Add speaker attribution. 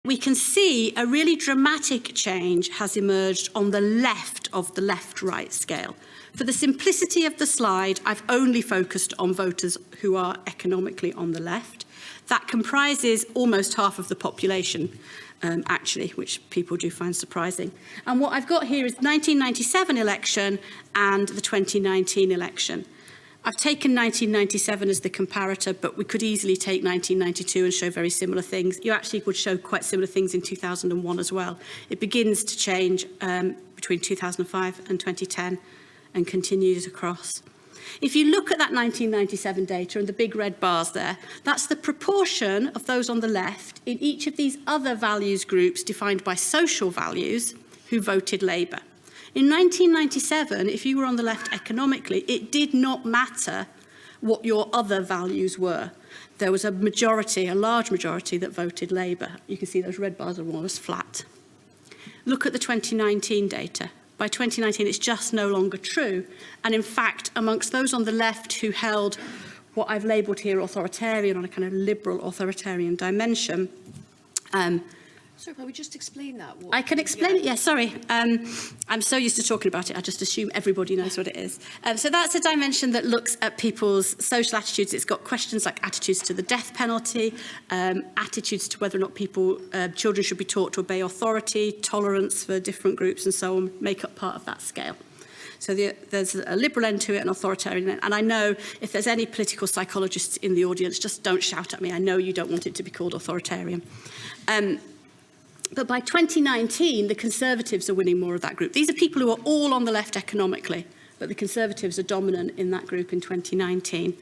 Speaker 1: we can see a really dramatic change has emerged on the left of the left-right scale. For the simplicity of the slide, I've only focused on voters who are economically on the left. That comprises almost half of the population, actually, which people do find surprising. And what I've got here is the 1997 election and the 2019 election. I've taken 1997 as the comparator, but we could easily take 1992 and show very similar things. You actually would show quite similar things in 2001 as well. It begins to change between 2005 and 2010 and continues across. If you look at that 1997 data and the big red bars there, that's the proportion of those on the left in each of these other values groups defined by social values who voted Labour. In 1997, if you were on the left economically, it did not matter what your other values were. There was a majority, a large majority, that voted Labour. You can see those red bars are almost flat. Look at the 2019 data. By 2019, it's just no longer true. And in fact, amongst those on the left who held what I've labelled here authoritarian, on a kind of liberal authoritarian dimension.
Speaker 2: Sorry, can we just explain that?
Speaker 1: I can explain it, yes, sorry. I'm so used to talking about it, I just assume everybody knows what it is. So that's a dimension that looks at people's social attitudes. It's got questions like attitudes to the death penalty, attitudes to whether or not children should be taught to obey authority, tolerance for different groups and so on, make up part of that scale. So there's a liberal end to it, an authoritarian end. And I know if there's any political psychologists in the audience, just don't shout at me. I know you don't want it to be called authoritarian. But by 2019, the Conservatives are winning more of that group. These are people who are all on the left economically, but the Conservatives are dominant in that group in 2019.